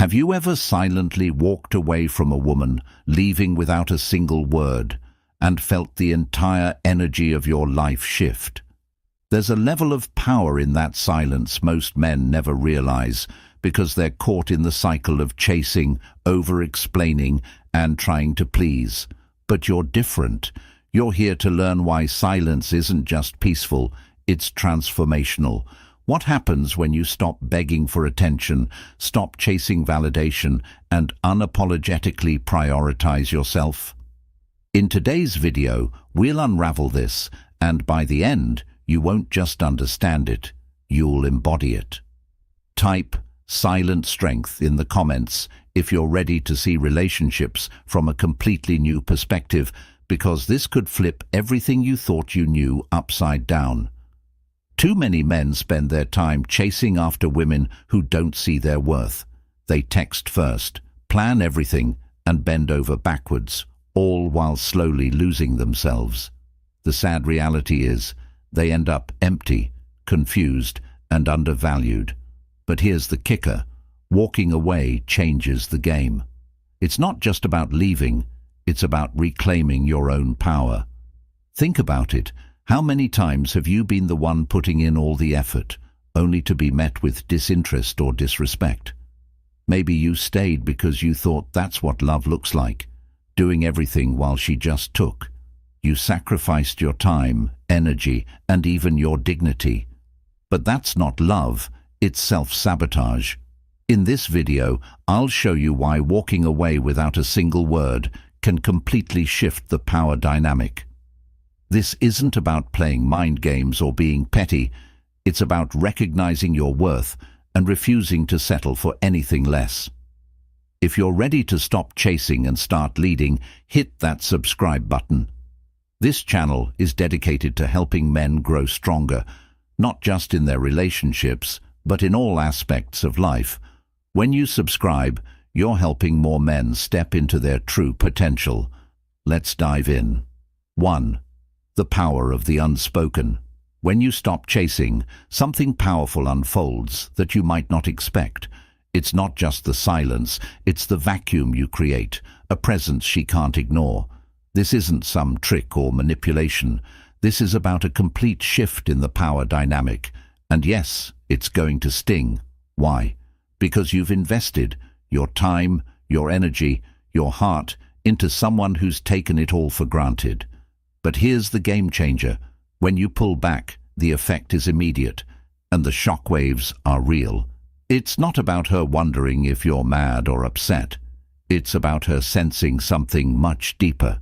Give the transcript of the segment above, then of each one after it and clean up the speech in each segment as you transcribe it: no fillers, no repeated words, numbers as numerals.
Have you ever silently walked away from a woman, leaving without a single word, and felt the entire energy of your life shift? There's a level of power in that silence most men never realize, because they're caught in the cycle of chasing, over-explaining, and trying to please. But you're different. You're here to learn why silence isn't just peaceful, it's transformational. What happens when you stop begging for attention, stop chasing validation, and unapologetically prioritize yourself? In today's video, we'll unravel this, and by the end, you won't just understand it, you'll embody it. Type "silent strength" in the comments if you're ready to see relationships from a completely new perspective, because this could flip everything you thought you knew upside down. Too many men spend their time chasing after women who don't see their worth. They text first, plan everything, and bend over backwards, all while slowly losing themselves. The sad reality is, they end up empty, confused, and undervalued. But here's the kicker: walking away changes the game. It's not just about leaving, it's about reclaiming your own power. Think about it. How many times have you been the one putting in all the effort, only to be met with disinterest or disrespect? Maybe you stayed because you thought that's what love looks like, doing everything while she just took. You sacrificed your time, energy, and even your dignity. But that's not love, it's self-sabotage. In this video, I'll show you why walking away without a single word can completely shift the power dynamic. This isn't about playing mind games or being petty. It's about recognizing your worth and refusing to settle for anything less. If you're ready to stop chasing and start leading, hit that subscribe button. This channel is dedicated to helping men grow stronger, not just in their relationships, but in all aspects of life. When you subscribe, you're helping more men step into their true potential. Let's dive in. 1. The power of the unspoken. When you stop chasing, something powerful unfolds that you might not expect. It's not just the silence, it's the vacuum you create, a presence she can't ignore. This isn't some trick or manipulation. This is about a complete shift in the power dynamic. And yes, it's going to sting. Why? Because you've invested your time, your energy, your heart into someone who's taken it all for granted. But here's the game changer. When you pull back, the effect is immediate, and the shockwaves are real. It's not about her wondering if you're mad or upset. It's about her sensing something much deeper.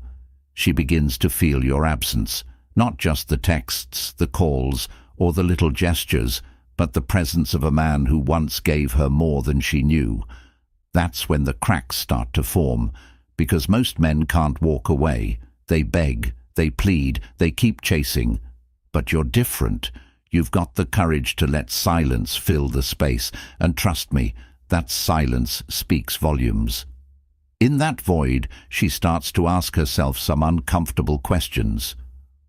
She begins to feel your absence, not just the texts, the calls, or the little gestures, but the presence of a man who once gave her more than she knew. That's when the cracks start to form, because most men can't walk away. They beg, they plead, they keep chasing. But you're different. You've got the courage to let silence fill the space, and trust me, that silence speaks volumes. In that void, she starts to ask herself some uncomfortable questions.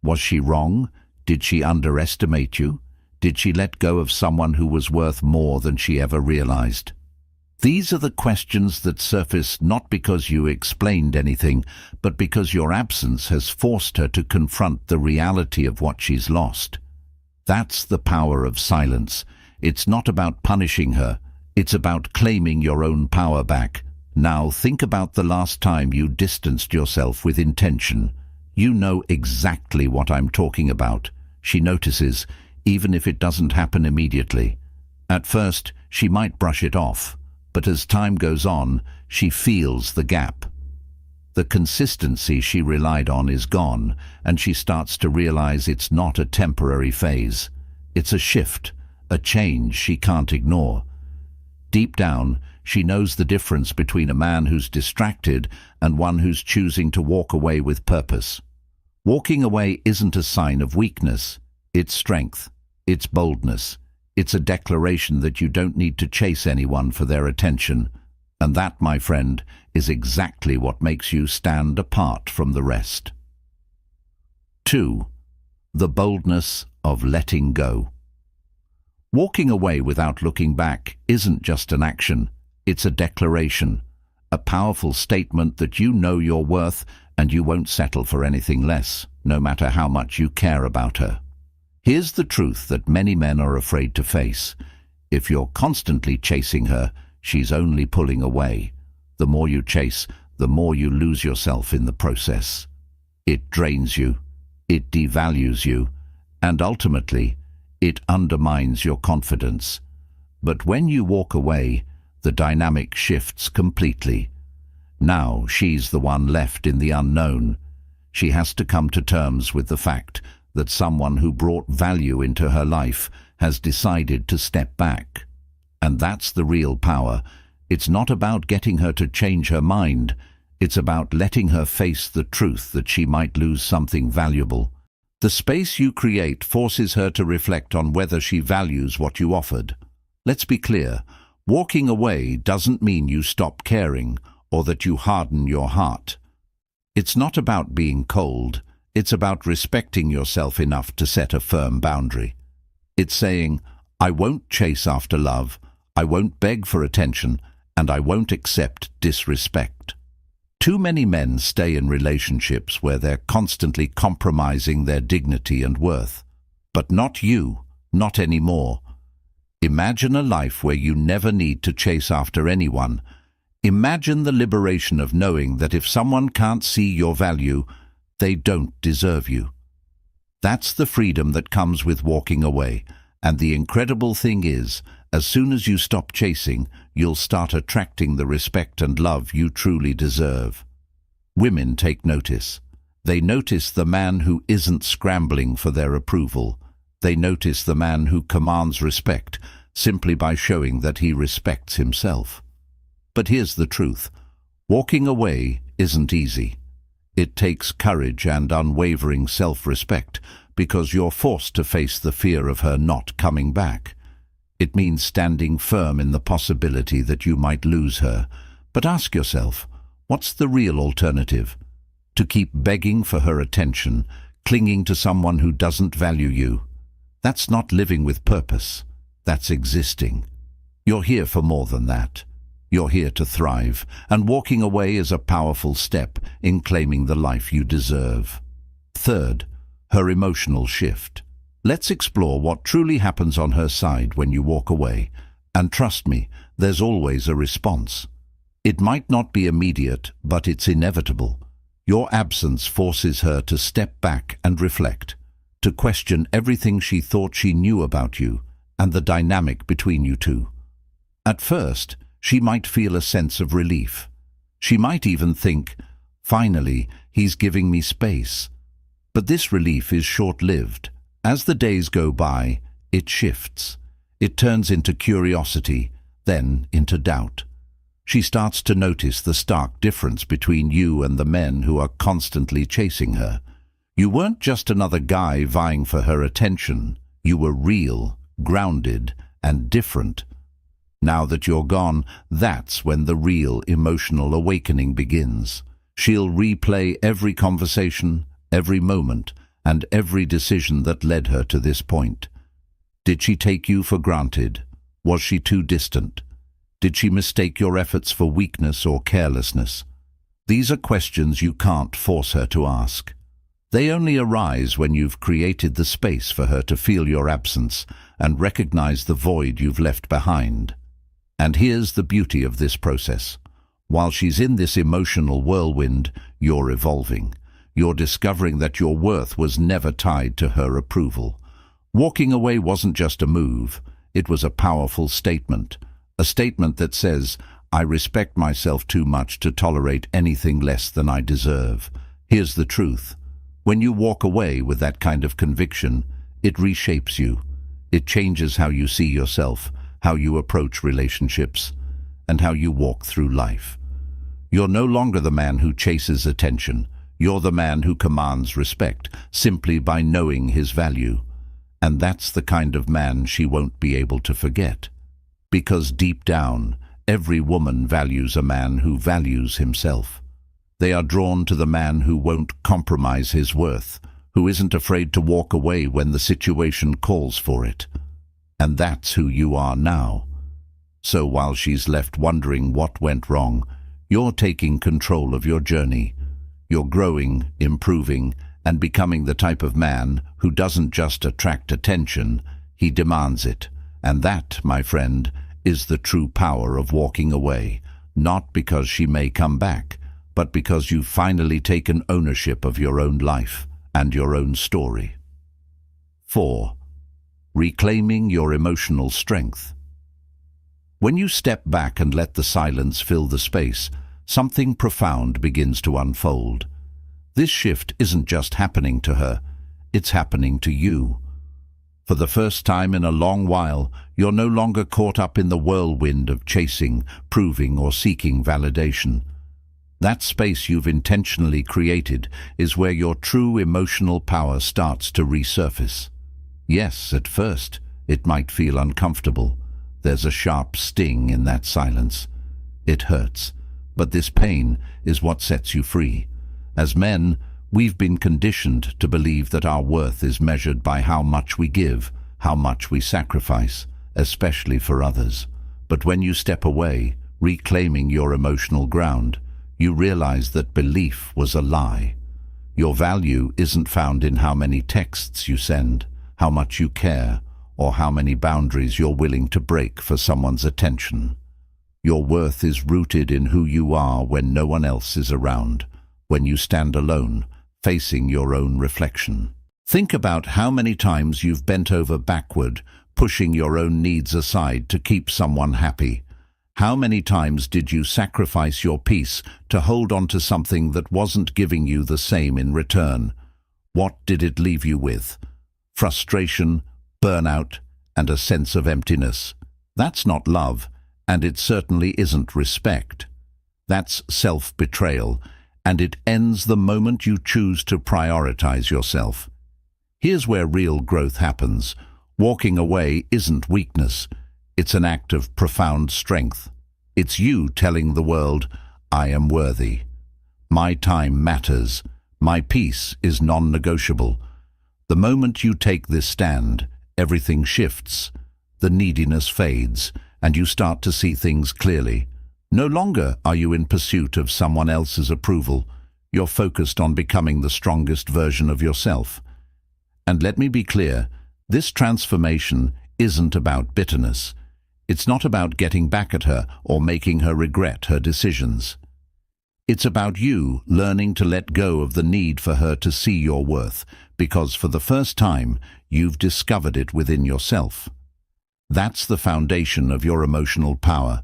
Was she wrong? Did she underestimate you? Did she let go of someone who was worth more than she ever realized? These are the questions that surface not because you explained anything, but because your absence has forced her to confront the reality of what she's lost. That's the power of silence. It's not about punishing her. It's about claiming your own power back. Now think about the last time you distanced yourself with intention. You know exactly what I'm talking about. She notices, even if it doesn't happen immediately. At first, she might brush it off. But as time goes on, she feels the gap. The consistency she relied on is gone, and she starts to realize it's not a temporary phase. It's a shift, a change she can't ignore. Deep down, she knows the difference between a man who's distracted and one who's choosing to walk away with purpose. Walking away isn't a sign of weakness. It's strength. It's boldness. It's a declaration that you don't need to chase anyone for their attention. And that, my friend, is exactly what makes you stand apart from the rest. 2. The boldness of letting go. Walking away without looking back isn't just an action, It's a declaration, a powerful statement that you know your worth and you won't settle for anything less, no matter how much you care about her. Here's the truth that many men are afraid to face. If you're constantly chasing her, she's only pulling away. The more you chase, the more you lose yourself in the process. It drains you, it devalues you, and ultimately, it undermines your confidence. But when you walk away, the dynamic shifts completely. Now she's the one left in the unknown. She has to come to terms with the fact that someone who brought value into her life has decided to step back. And that's the real power. It's not about getting her to change her mind. It's about letting her face the truth that she might lose something valuable. The space you create forces her to reflect on whether she values what you offered. Let's be clear. Walking away doesn't mean you stop caring or that you harden your heart. It's not about being cold. It's about respecting yourself enough to set a firm boundary. It's saying, I won't chase after love, I won't beg for attention, and I won't accept disrespect. Too many men stay in relationships where they're constantly compromising their dignity and worth. But not you, not anymore. Imagine a life where you never need to chase after anyone. Imagine the liberation of knowing that if someone can't see your value, they don't deserve you. That's the freedom that comes with walking away. And the incredible thing is, as soon as you stop chasing, you'll start attracting the respect and love you truly deserve. Women take notice. They notice the man who isn't scrambling for their approval. They notice the man who commands respect simply by showing that he respects himself. But here's the truth. Walking away isn't easy. It takes courage and unwavering self-respect because you're forced to face the fear of her not coming back. It means standing firm in the possibility that you might lose her. But ask yourself, what's the real alternative? To keep begging for her attention, clinging to someone who doesn't value you? That's not living with purpose. That's existing. You're here for more than that. You're here to thrive, and walking away is a powerful step in claiming the life you deserve. Third, her emotional shift. Let's explore what truly happens on her side when you walk away. And trust me, there's always a response. It might not be immediate, but it's inevitable. Your absence forces her to step back and reflect, to question everything she thought she knew about you and the dynamic between you two. At first, she might feel a sense of relief. She might even think, finally, he's giving me space. But this relief is short-lived. As the days go by, it shifts. It turns into curiosity, then into doubt. She starts to notice the stark difference between you and the men who are constantly chasing her. You weren't just another guy vying for her attention. You were real, grounded, and different. Now that you're gone, that's when the real emotional awakening begins. She'll replay every conversation, every moment, and every decision that led her to this point. Did she take you for granted? Was she too distant? Did she mistake your efforts for weakness or carelessness? These are questions you can't force her to ask. They only arise when you've created the space for her to feel your absence and recognize the void you've left behind. And here's the beauty of this process. While she's in this emotional whirlwind, you're evolving. You're discovering that your worth was never tied to her approval. Walking away wasn't just a move, it was a powerful statement. A statement that says, I respect myself too much to tolerate anything less than I deserve. Here's the truth. When you walk away with that kind of conviction, it reshapes you. It changes how you see yourself, how you approach relationships, and how you walk through life. You're no longer the man who chases attention. You're the man who commands respect simply by knowing his value. And that's the kind of man she won't be able to forget. Because deep down, every woman values a man who values himself. They are drawn to the man who won't compromise his worth, who isn't afraid to walk away when the situation calls for it. And that's who you are now. So while she's left wondering what went wrong, you're taking control of your journey. You're growing, improving, and becoming the type of man who doesn't just attract attention, he demands it. And that, my friend, is the true power of walking away, not because she may come back, but because you've finally taken ownership of your own life and your own story. 4. Reclaiming your emotional strength. When you step back and let the silence fill the space, something profound begins to unfold. This shift isn't just happening to her, it's happening to you. For the first time in a long while, you're no longer caught up in the whirlwind of chasing, proving, or seeking validation. That space you've intentionally created is where your true emotional power starts to resurface. Yes, at first, it might feel uncomfortable. There's a sharp sting in that silence. It hurts, but this pain is what sets you free. As men, we've been conditioned to believe that our worth is measured by how much we give, how much we sacrifice, especially for others. But when you step away, reclaiming your emotional ground, you realize that belief was a lie. Your value isn't found in how many texts you send, how much you care, or how many boundaries you're willing to break for someone's attention. Your worth is rooted in who you are when no one else is around, when you stand alone, facing your own reflection. Think about how many times you've bent over backward, pushing your own needs aside to keep someone happy. How many times did you sacrifice your peace to hold on to something that wasn't giving you the same in return? What did it leave you with? Frustration, burnout, and a sense of emptiness. That's not love, and it certainly isn't respect. That's self-betrayal, and it ends the moment you choose to prioritize yourself. Here's where real growth happens. Walking away isn't weakness. It's an act of profound strength. It's you telling the world, I am worthy. My time matters. My peace is non-negotiable. The moment you take this stand, everything shifts. The neediness fades, and you start to see things clearly. No longer are you in pursuit of someone else's approval. You're focused on becoming the strongest version of yourself. And let me be clear, this transformation isn't about bitterness. It's not about getting back at her or making her regret her decisions. It's about you learning to let go of the need for her to see your worth, because for the first time, you've discovered it within yourself. That's the foundation of your emotional power,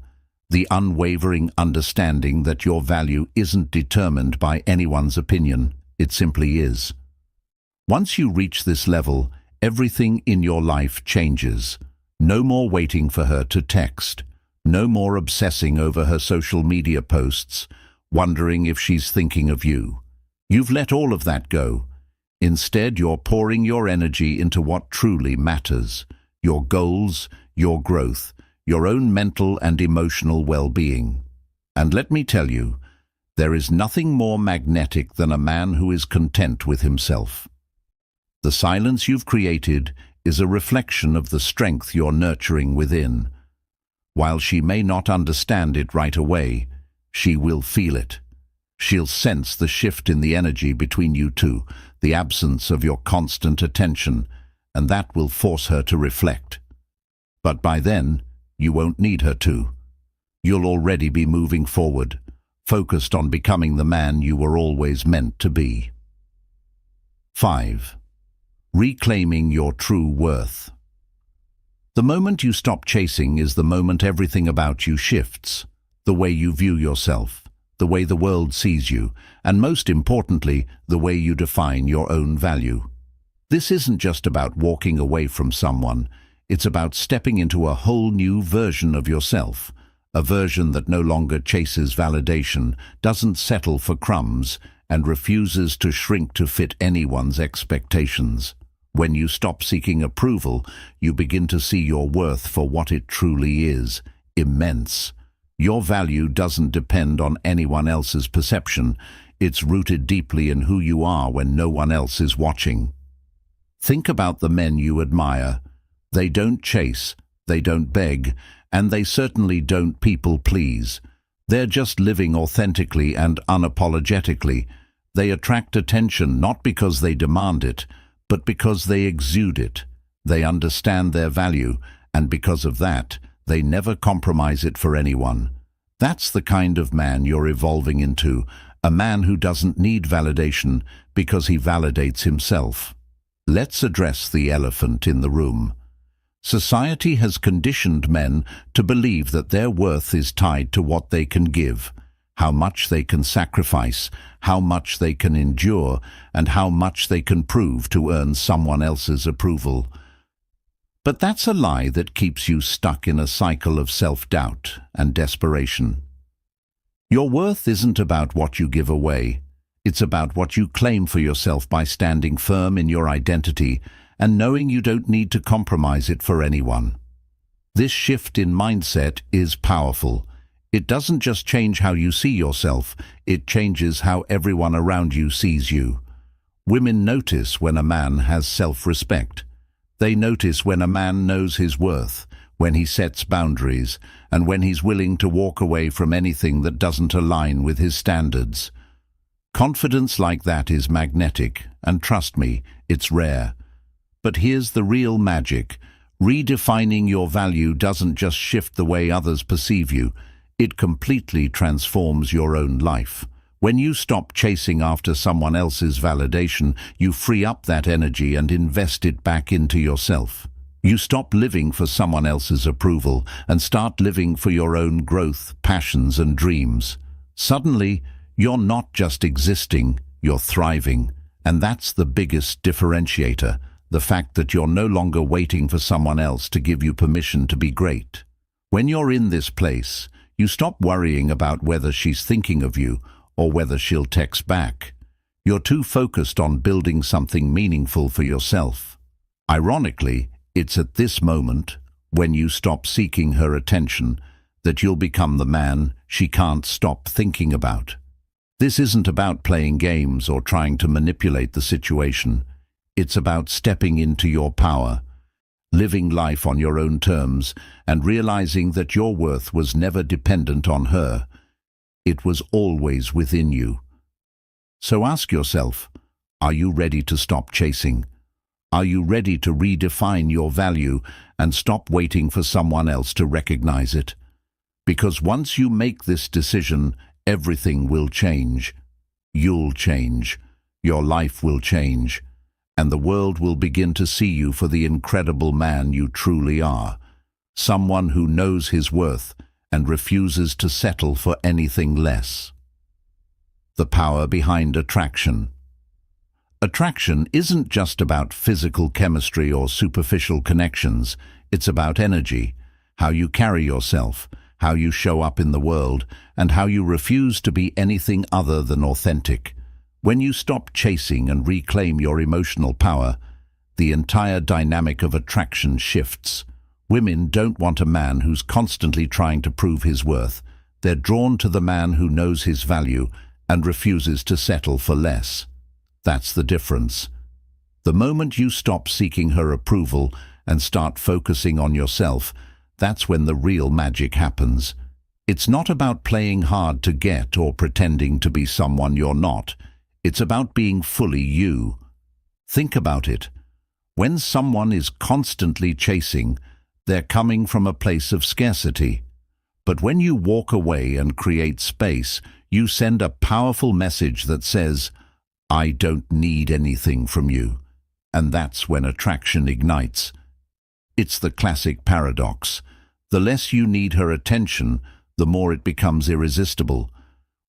the unwavering understanding that your value isn't determined by anyone's opinion, it simply is. Once you reach this level, everything in your life changes. No more waiting for her to text. No more obsessing over her social media posts, wondering if she's thinking of you. You've let all of that go. Instead, you're pouring your energy into what truly matters: your goals, your growth, your own mental and emotional well-being. And let me tell you, there is nothing more magnetic than a man who is content with himself. The silence you've created is a reflection of the strength you're nurturing within. While she may not understand it right away, she will feel it. She'll sense the shift in the energy between you two, the absence of your constant attention, and that will force her to reflect. But by then, you won't need her to. You'll already be moving forward, focused on becoming the man you were always meant to be. 5. Reclaiming your true worth. The moment you stop chasing is the moment everything about you shifts. The way you view yourself, the way the world sees you, and most importantly, the way you define your own value. This isn't just about walking away from someone, it's about stepping into a whole new version of yourself, a version that no longer chases validation, doesn't settle for crumbs, and refuses to shrink to fit anyone's expectations. When you stop seeking approval, you begin to see your worth for what it truly is: immense. Your value doesn't depend on anyone else's perception. It's rooted deeply in who you are when no one else is watching. Think about the men you admire. They don't chase, they don't beg, and they certainly don't people please. They're just living authentically and unapologetically. They attract attention not because they demand it, but because they exude it. They understand their value, and because of that, they never compromise it for anyone. That's the kind of man you're evolving into, a man who doesn't need validation because he validates himself. Let's address the elephant in the room. Society has conditioned men to believe that their worth is tied to what they can give, how much they can sacrifice, how much they can endure, and how much they can prove to earn someone else's approval. But that's a lie that keeps you stuck in a cycle of self-doubt and desperation. Your worth isn't about what you give away. It's about what you claim for yourself by standing firm in your identity and knowing you don't need to compromise it for anyone. This shift in mindset is powerful. It doesn't just change how you see yourself, it changes how everyone around you sees you. Women notice when a man has self-respect. They notice when a man knows his worth, when he sets boundaries, and when he's willing to walk away from anything that doesn't align with his standards. Confidence like that is magnetic, and trust me, it's rare. But here's the real magic. Redefining your value doesn't just shift the way others perceive you, it completely transforms your own life. When you stop chasing after someone else's validation, you free up that energy and invest it back into yourself. You stop living for someone else's approval and start living for your own growth, passions, and dreams. Suddenly, you're not just existing, you're thriving. And that's the biggest differentiator, the fact that you're no longer waiting for someone else to give you permission to be great. When you're in this place, you stop worrying about whether she's thinking of you or whether she'll text back. You're too focused on building something meaningful for yourself. Ironically, it's at this moment, when you stop seeking her attention, that you'll become the man she can't stop thinking about. This isn't about playing games or trying to manipulate the situation. It's about stepping into your power, living life on your own terms, and realizing that your worth was never dependent on her. It was always within you. So ask yourself, are you ready to stop chasing? Are you ready to redefine your value and stop waiting for someone else to recognize it? Because once you make this decision, everything will change. You'll change. Your life will change. And the world will begin to see you for the incredible man you truly are. Someone who knows his worth and refuses to settle for anything less. The power behind attraction. Attraction isn't just about physical chemistry or superficial connections. It's about energy, how you carry yourself, how you show up in the world, and how you refuse to be anything other than authentic. When you stop chasing and reclaim your emotional power, the entire dynamic of attraction shifts. Women don't want a man who's constantly trying to prove his worth. They're drawn to the man who knows his value and refuses to settle for less. That's the difference. The moment you stop seeking her approval and start focusing on yourself, that's when the real magic happens. It's not about playing hard to get or pretending to be someone you're not. It's about being fully you. Think about it. When someone is constantly chasing, they're coming from a place of scarcity. But when you walk away and create space, you send a powerful message that says, I don't need anything from you. And that's when attraction ignites. It's the classic paradox. The less you need her attention, the more it becomes irresistible.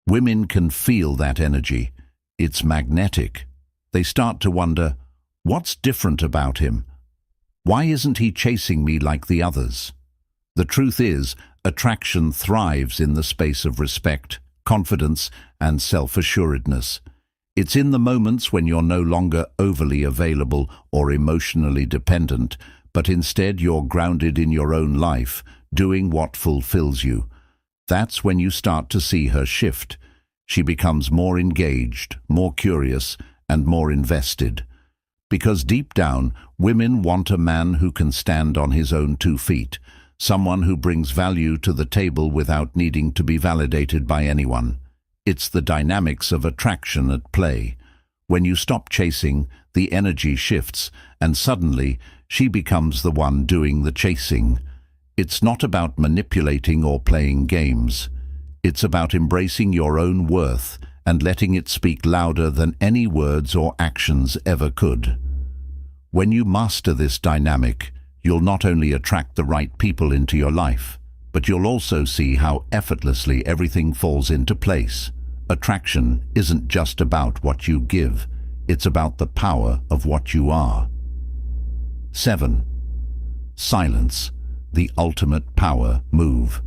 Women can feel that energy. It's magnetic. They start to wonder, what's different about him? Why isn't he chasing me like the others? The truth is, attraction thrives in the space of respect, confidence, and self-assuredness. It's in the moments when you're no longer overly available or emotionally dependent, but instead you're grounded in your own life, doing what fulfills you. That's when you start to see her shift. She becomes more engaged, more curious, and more invested. Because deep down, women want a man who can stand on his own 2 feet, someone who brings value to the table without needing to be validated by anyone. It's the dynamics of attraction at play. When you stop chasing, the energy shifts, and suddenly she becomes the one doing the chasing. It's not about manipulating or playing games. It's about embracing your own worth and letting it speak louder than any words or actions ever could. When you master this dynamic, you'll not only attract the right people into your life, but you'll also see how effortlessly everything falls into place. Attraction isn't just about what you give, it's about the power of what you are. 7. Silence, the ultimate power move.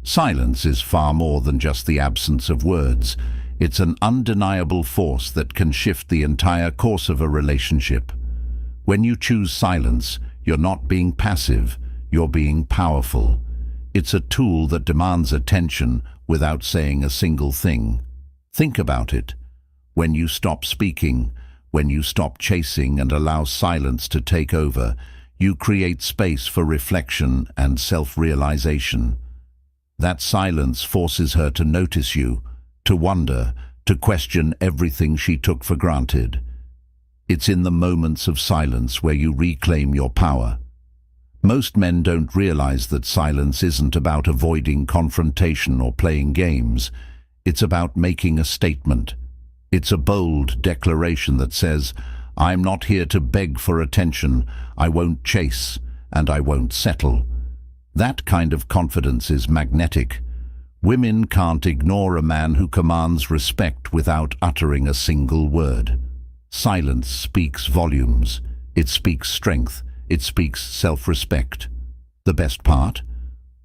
Silence is far more than just the absence of words. It's an undeniable force that can shift the entire course of a relationship. When you choose silence, you're not being passive, you're being powerful. It's a tool that demands attention without saying a single thing. Think about it. When you stop speaking, when you stop chasing and allow silence to take over, you create space for reflection and self-realization. That silence forces her to notice you, to wonder, to question everything she took for granted. It's in the moments of silence where you reclaim your power. Most men don't realize that silence isn't about avoiding confrontation or playing games. It's about making a statement. It's a bold declaration that says, "I'm not here to beg for attention, I won't chase, and I won't settle." That kind of confidence is magnetic. Women can't ignore a man who commands respect without uttering a single word. Silence speaks volumes. It speaks strength. It speaks self-respect. The best part?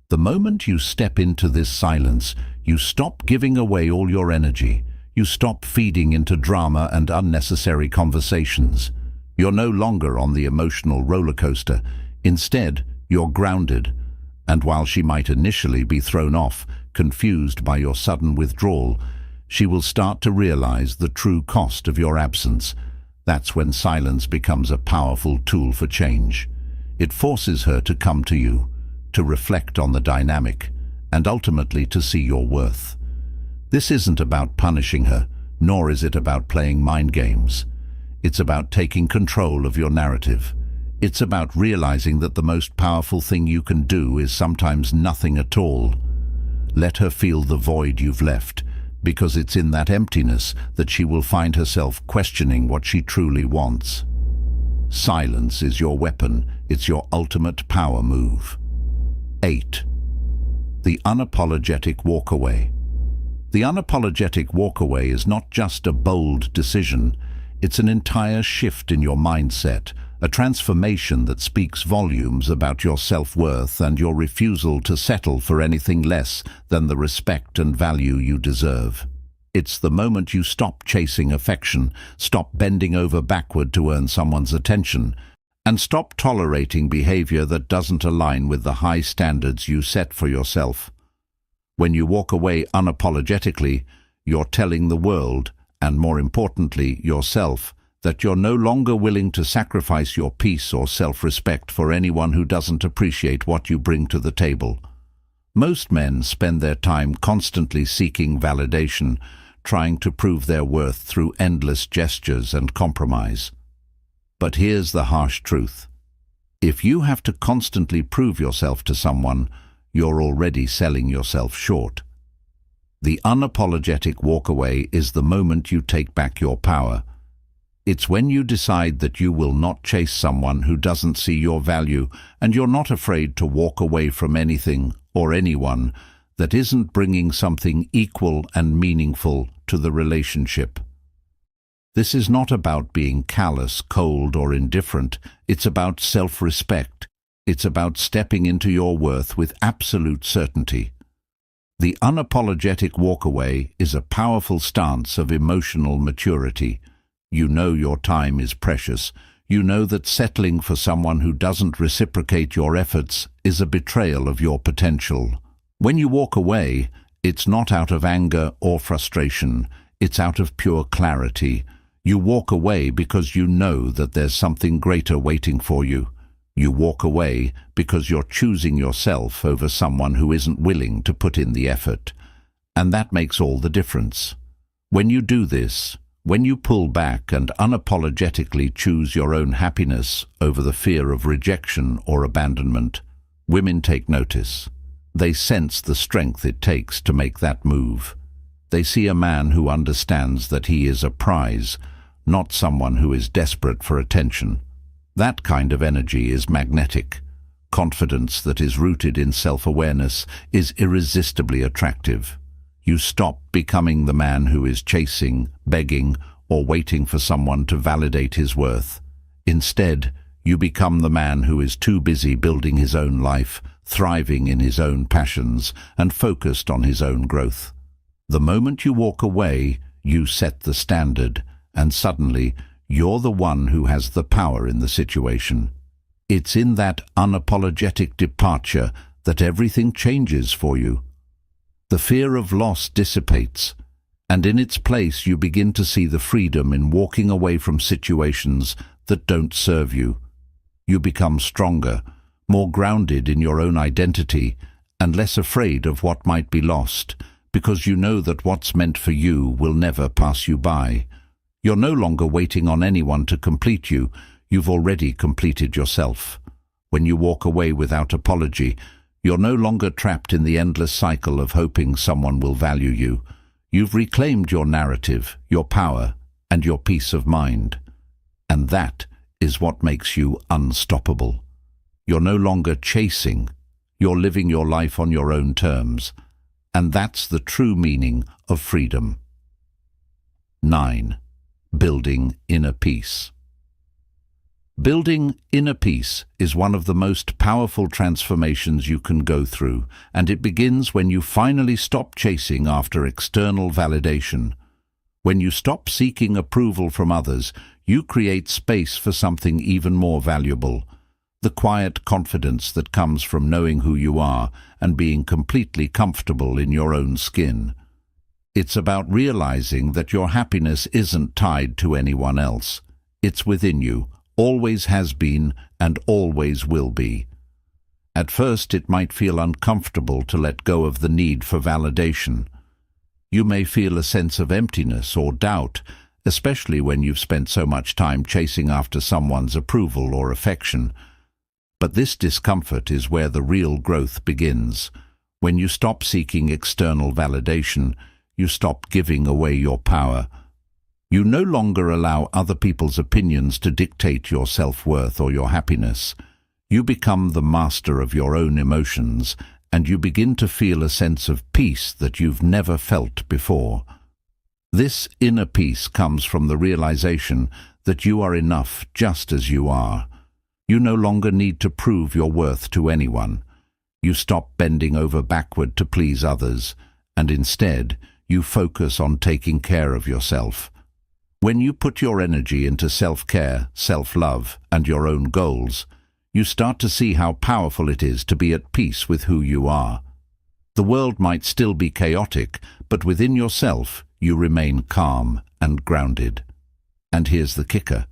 The moment you step into this silence, you stop giving away all your energy. You stop feeding into drama and unnecessary conversations. You're no longer on the emotional roller coaster. Instead, you're grounded. And while she might initially be thrown off, confused by your sudden withdrawal, she will start to realize the true cost of your absence. That's when silence becomes a powerful tool for change. It forces her to come to you, to reflect on the dynamic, and ultimately to see your worth. This isn't about punishing her, nor is it about playing mind games. It's about taking control of your narrative. It's about realizing that the most powerful thing you can do is sometimes nothing at all. Let her feel the void you've left, because it's in that emptiness that she will find herself questioning what she truly wants. Silence is your weapon. It's your ultimate power move. 8. The unapologetic walkaway. The unapologetic walkaway is not just a bold decision. It's an entire shift in your mindset, a transformation that speaks volumes about your self-worth and your refusal to settle for anything less than the respect and value you deserve. It's the moment you stop chasing affection, stop bending over backward to earn someone's attention, and stop tolerating behavior that doesn't align with the high standards you set for yourself. When you walk away unapologetically, you're telling the world, and more importantly, yourself, that you're no longer willing to sacrifice your peace or self-respect for anyone who doesn't appreciate what you bring to the table. Most men spend their time constantly seeking validation, trying to prove their worth through endless gestures and compromise. But here's the harsh truth. If you have to constantly prove yourself to someone, you're already selling yourself short. The unapologetic walkaway is the moment you take back your power. It's when you decide that you will not chase someone who doesn't see your value, and you're not afraid to walk away from anything or anyone that isn't bringing something equal and meaningful to the relationship. This is not about being callous, cold, or indifferent. It's about self-respect. It's about stepping into your worth with absolute certainty. The unapologetic walkaway is a powerful stance of emotional maturity. You know your time is precious. You know that settling for someone who doesn't reciprocate your efforts is a betrayal of your potential. When you walk away, it's not out of anger or frustration. It's out of pure clarity. You walk away because you know that there's something greater waiting for you. You walk away because you're choosing yourself over someone who isn't willing to put in the effort. And that makes all the difference. When you do this, when you pull back and unapologetically choose your own happiness over the fear of rejection or abandonment, women take notice. They sense the strength it takes to make that move. They see a man who understands that he is a prize, not someone who is desperate for attention. That kind of energy is magnetic. Confidence that is rooted in self-awareness is irresistibly attractive. You stop becoming the man who is chasing, begging, or waiting for someone to validate his worth. Instead, you become the man who is too busy building his own life, thriving in his own passions, and focused on his own growth. The moment you walk away, you set the standard, and suddenly, you're the one who has the power in the situation. It's in that unapologetic departure that everything changes for you. The fear of loss dissipates, and in its place you begin to see the freedom in walking away from situations that don't serve you. You become stronger, more grounded in your own identity, and less afraid of what might be lost, because you know that what's meant for you will never pass you by. You're no longer waiting on anyone to complete you. You've already completed yourself. When you walk away without apology, you're no longer trapped in the endless cycle of hoping someone will value you. You've reclaimed your narrative, your power, and your peace of mind. And that is what makes you unstoppable. You're no longer chasing. You're living your life on your own terms. And that's the true meaning of freedom. 9. Building inner peace. Building inner peace is one of the most powerful transformations you can go through, and it begins when you finally stop chasing after external validation. When you stop seeking approval from others, you create space for something even more valuable: the quiet confidence that comes from knowing who you are and being completely comfortable in your own skin. It's about realizing that your happiness isn't tied to anyone else. It's within you, always has been, and always will be. At first, it might feel uncomfortable to let go of the need for validation. You may feel a sense of emptiness or doubt, especially when you've spent so much time chasing after someone's approval or affection. But this discomfort is where the real growth begins. When you stop seeking external validation, you stop giving away your power. You no longer allow other people's opinions to dictate your self-worth or your happiness. You become the master of your own emotions, and you begin to feel a sense of peace that you've never felt before. This inner peace comes from the realization that you are enough just as you are. You no longer need to prove your worth to anyone. You stop bending over backward to please others, and instead, you focus on taking care of yourself. When you put your energy into self-care, self-love, and your own goals, you start to see how powerful it is to be at peace with who you are. The world might still be chaotic, but within yourself, you remain calm and grounded. And here's the kicker.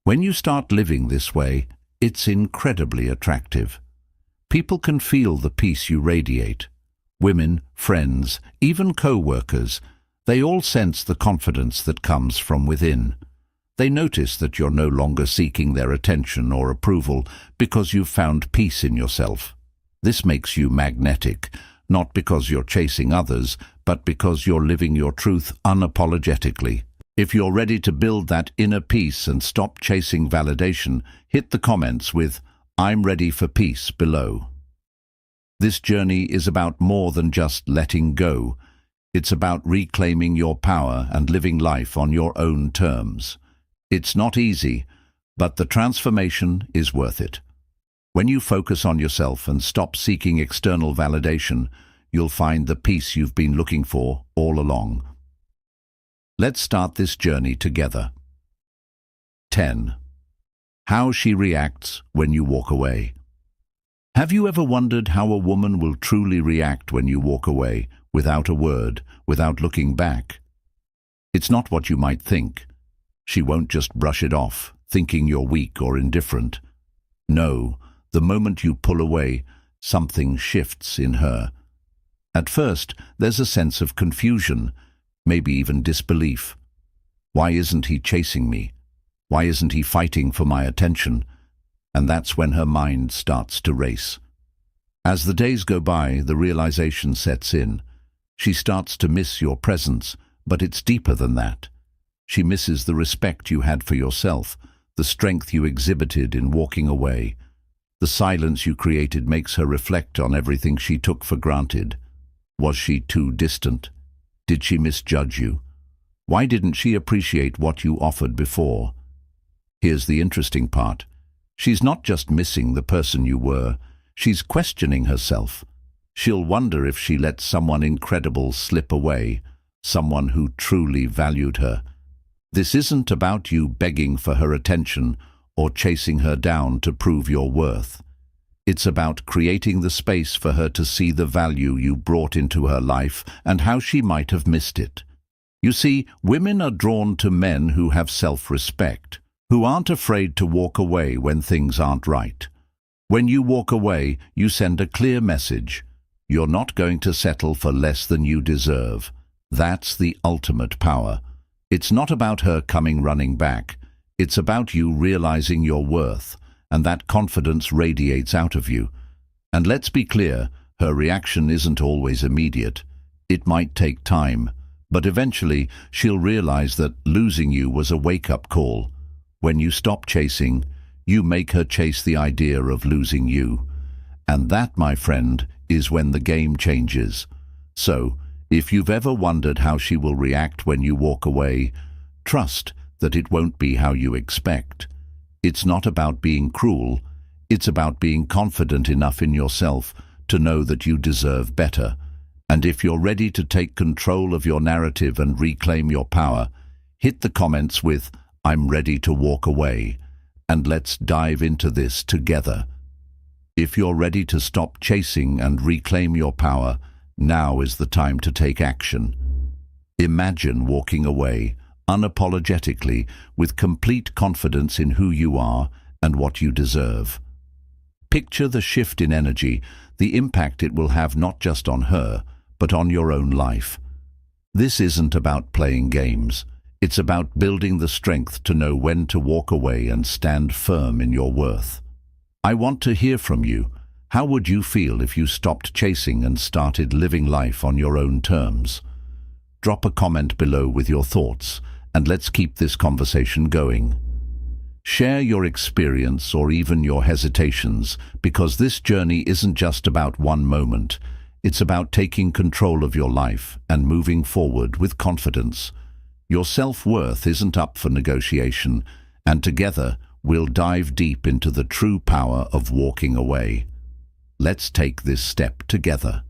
When you start living this way, it's incredibly attractive. People can feel the peace you radiate. Women, friends, even co-workers, they all sense the confidence that comes from within. They notice that you're no longer seeking their attention or approval because you've found peace in yourself. This makes you magnetic, not because you're chasing others, but because you're living your truth unapologetically. If you're ready to build that inner peace and stop chasing validation, hit the comments with "I'm ready for peace" below. This journey is about more than just letting go. It's about reclaiming your power and living life on your own terms. It's not easy, but the transformation is worth it. When you focus on yourself and stop seeking external validation, you'll find the peace you've been looking for all along. Let's start this journey together. 10. How she reacts when you walk away. Have you ever wondered how a woman will truly react when you walk away, without a word, without looking back? It's not what you might think. She won't just brush it off, thinking you're weak or indifferent. No, The moment you pull away, something shifts in her. At first, there's a sense of confusion, maybe even disbelief. Why isn't he chasing me? Why isn't he fighting for my attention? And that's when her mind starts to race. As the days go by, the realization sets in. She starts to miss your presence, but it's deeper than that. She misses the respect you had for yourself, the strength you exhibited in walking away. The silence you created makes her reflect on everything she took for granted. Was she too distant? Did she misjudge you? Why didn't she appreciate what you offered before? Here's the interesting part. She's not just missing the person you were, she's questioning herself. She'll wonder if she let someone incredible slip away, someone who truly valued her. This isn't about you begging for her attention or chasing her down to prove your worth. It's about creating the space for her to see the value you brought into her life and how she might have missed it. You see, women are drawn to men who have self-respect, who aren't afraid to walk away when things aren't right. When you walk away, you send a clear message. You're not going to settle for less than you deserve. That's the ultimate power. It's not about her coming running back. It's about you realizing your worth, and that confidence radiates out of you. And let's be clear, her reaction isn't always immediate. It might take time, but eventually she'll realize that losing you was a wake-up call. When you stop chasing, you make her chase the idea of losing you. And that, my friend, is when the game changes. So, if you've ever wondered how she will react when you walk away, trust that it won't be how you expect. It's not about being cruel, it's about being confident enough in yourself to know that you deserve better. And if you're ready to take control of your narrative and reclaim your power, hit the comments with, "I'm ready to walk away," and let's dive into this together. If you're ready to stop chasing and reclaim your power, now is the time to take action. Imagine walking away, unapologetically, with complete confidence in who you are and what you deserve. Picture the shift in energy, the impact it will have not just on her, but on your own life. This isn't about playing games. It's about building the strength to know when to walk away and stand firm in your worth. I want to hear from you. How would you feel if you stopped chasing and started living life on your own terms? Drop a comment below with your thoughts, and let's keep this conversation going. Share your experience or even your hesitations, because this journey isn't just about one moment. It's about taking control of your life and moving forward with confidence. Your self-worth isn't up for negotiation, and together we'll dive deep into the true power of walking away. Let's take this step together.